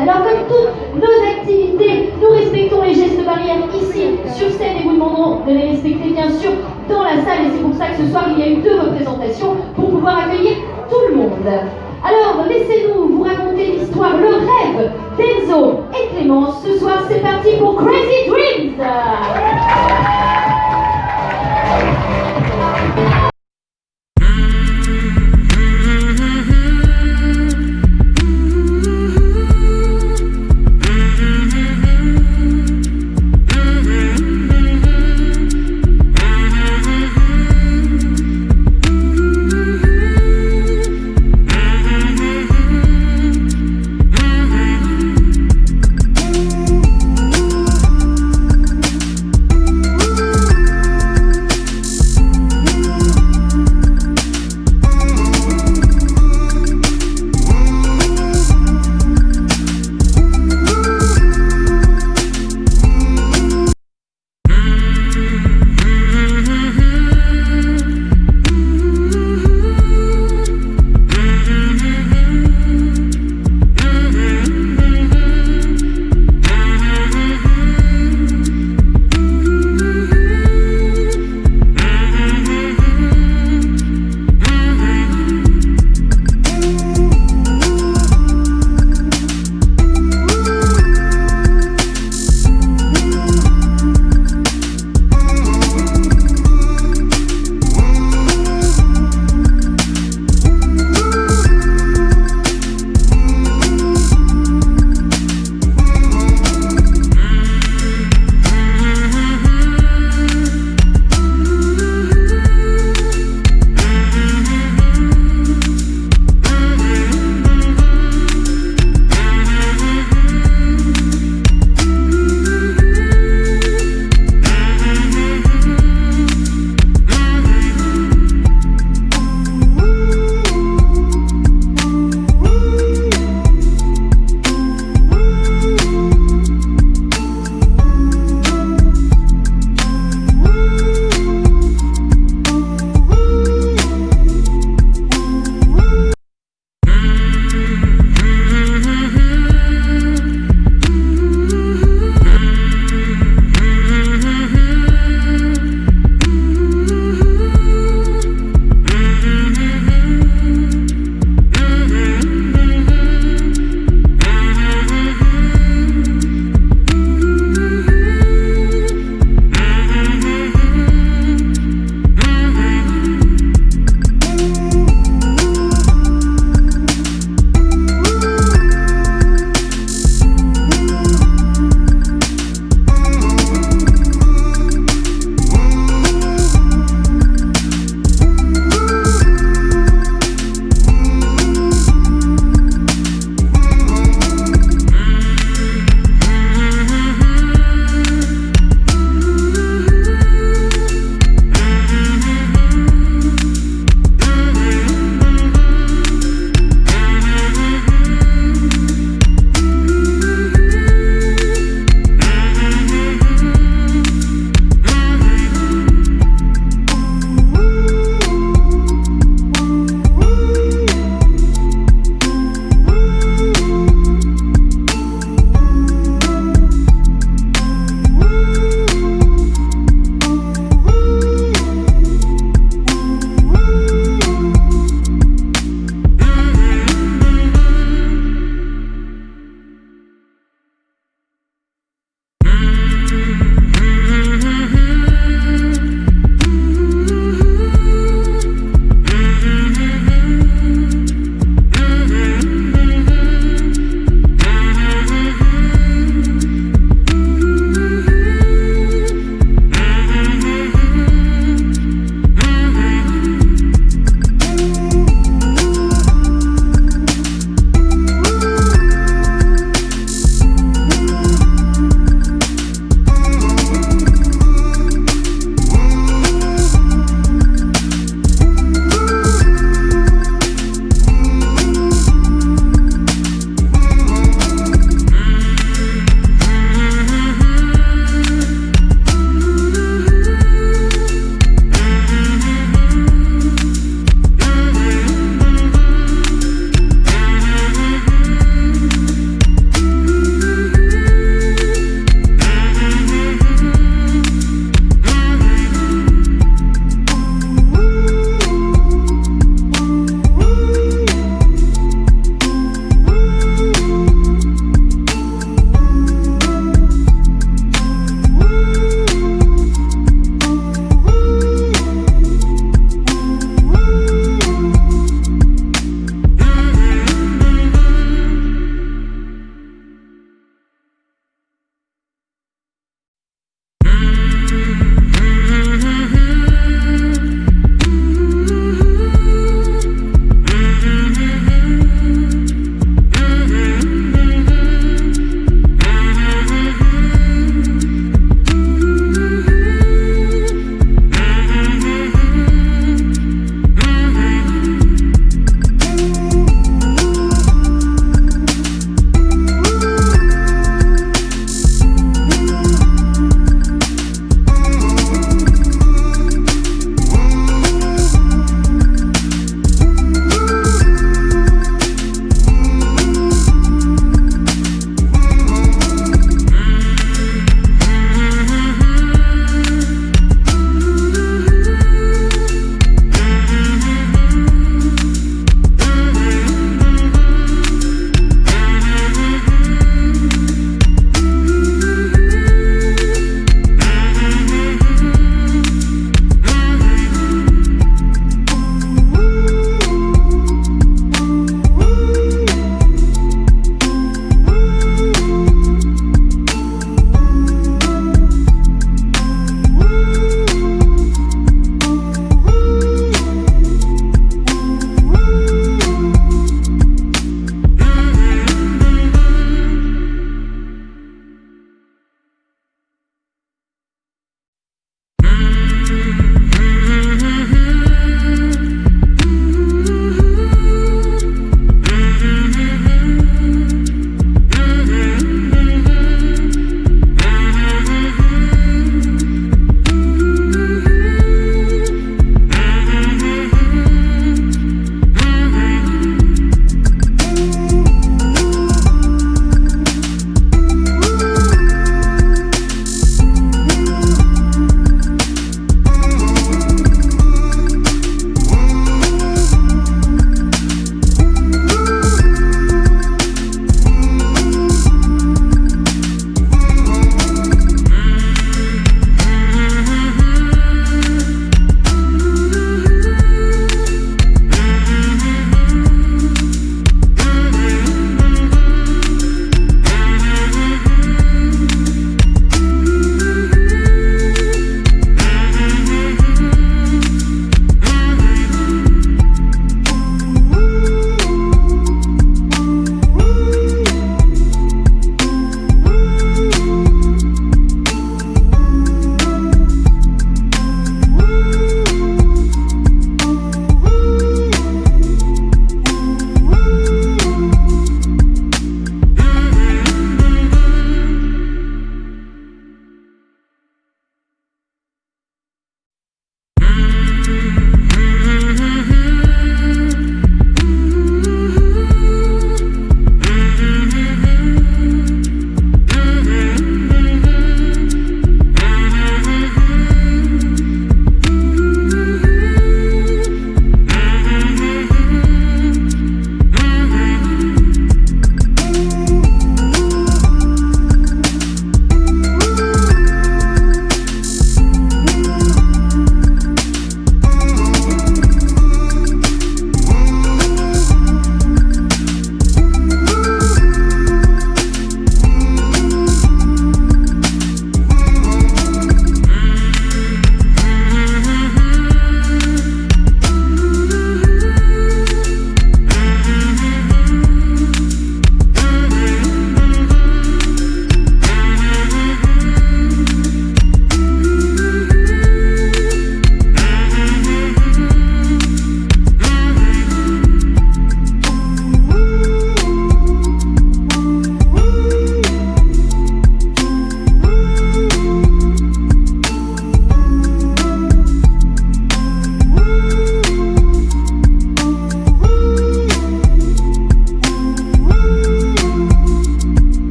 Alors comme toutes nos activités, nous respectons les gestes barrières ici sur scène et vous demanderons de les respecter bien sûr dans la salle et c'est pour ça que ce soir il y a eu 2 représentations pour pouvoir accueillir tout le monde. Alors laissez-nous vous raconter l'histoire, le rêve d'Enzo et Clémence. Ce soir c'est parti pour Crazy Dreams.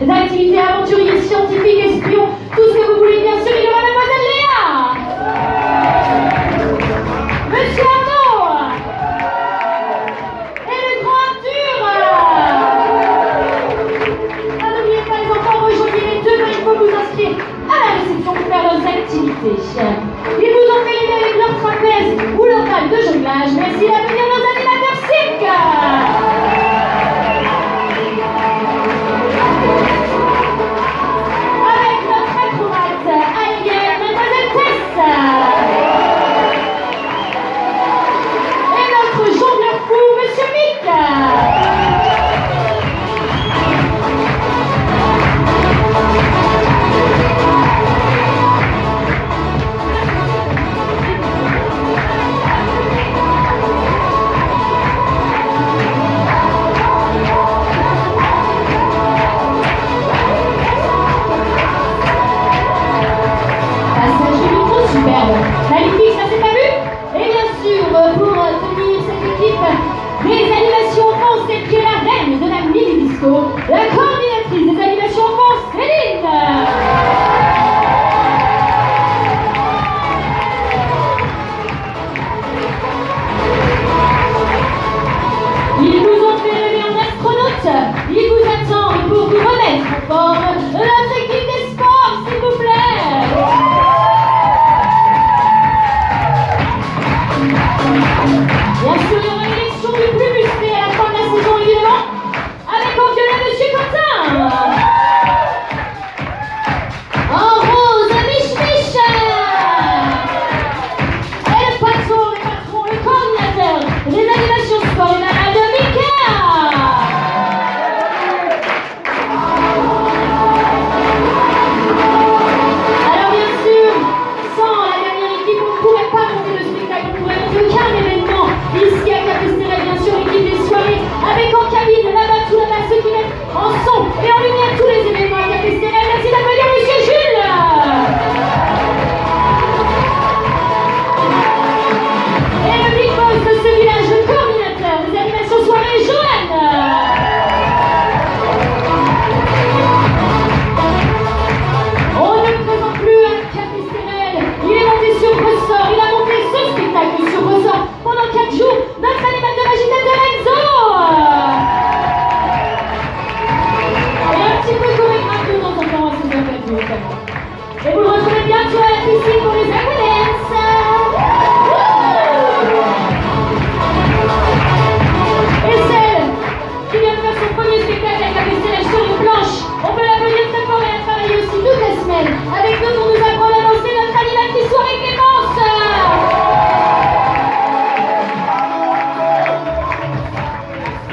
activités aventuriers, scientifiques, espions, tout ce que vous voulez, bien sûr. Il y aura mademoiselle Léa, monsieur Arnaud et le grand Arthur. Ah, n'oubliez pas les enfants, rejoignez les deux, il faut vous inscrire à la réception pour faire leurs activités. Ils vous ont fait l'aider avec leur trapèze ou leur balle de jonglage. Merci à venir nos animateurs cirque. Avec notre acrobate alliée, mademoiselle Tess. Et notre jongleur fou, monsieur Mick. Superbe. Magnifique, ça s'est pas vu? Et bien sûr, pour tenir cette équipe des animations enfants, c'est qui est la reine de la mini-disco, la coordinatrice des animations enfants, Céline. Ils vous ont fait rêver en astronaute. Ils vous attendent pour vous remettre en forme. Notre équipe des sports, s'il vous plaît. Bien sûr, il y aura l'élection du plus musclé à la fin de la saison, évidemment, avec en violet monsieur Quentin. En rose, Mich Mich. Et le patron, le coordinateur des animations sport et malade, Mika. Alors bien sûr, sans la dernière équipe, on ne pourrait pas monter le spectacle, on ne pourrait monter aucun événement. Ici à Capesterel, bien sûr, équipe des soirées, avec en cabine, là-bas, tout là-bas, ceux qui mettent en son et en lumière tous les événements à Capesterel. Merci d'applaudir monsieur Jules. Et le big boss de ce village, le coordinateur des animations soirées, Joanne. On ne présente plus à Capesterel. Il est monté sur ressort, il a monté ce spectacle sur ressort pendant 4 jours. Notre animateur agitateur Enzo. Et un petit peu chorégraphe de temps en temps à ses interviews. Et vous le retrouvez bientôt à la piscine pour les vacances. Et celle qui vient de faire son premier spectacle avec Capesterel sur une planche, on peut l'applaudir très fort et elle travaille aussi toute la semaine. Avec nous pour nous apprendre à danser, notre animatrice soirée Clémence.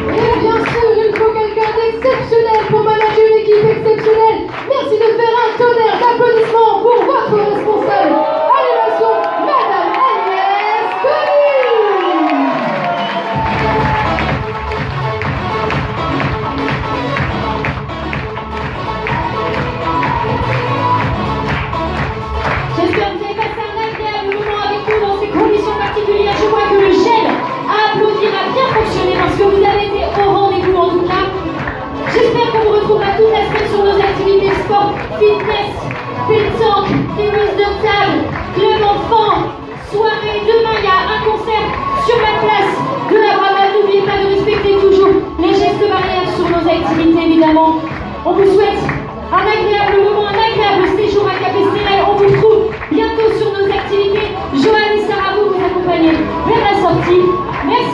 Et bien sûr, il faut quelqu'un d'exceptionnel pour manager une équipe exceptionnelle. Merci de faire un tonnerre d'applaudissements pour votre responsable. Animation, Madame Agnès Connu. J'espère que vous avez passé un agréable moment avec nous dans ces conditions particulières. Je vois que le gel à applaudir a bien fonctionné parce que vous avez été au rendez-vous en tout cas. J'espère qu'on vous retrouvera toute la semaine sur nos activités sport, fitness, pétanque, tennis de table, club enfant, soirée. Demain, il y a un concert sur la place de la Brava. N'oubliez pas de respecter toujours les gestes barrières sur nos activités, évidemment. On vous souhaite un agréable moment, un agréable séjour à Capesterel. On vous retrouve bientôt sur nos activités. Joanne et Sarah, vous accompagnez vers la sortie. Merci.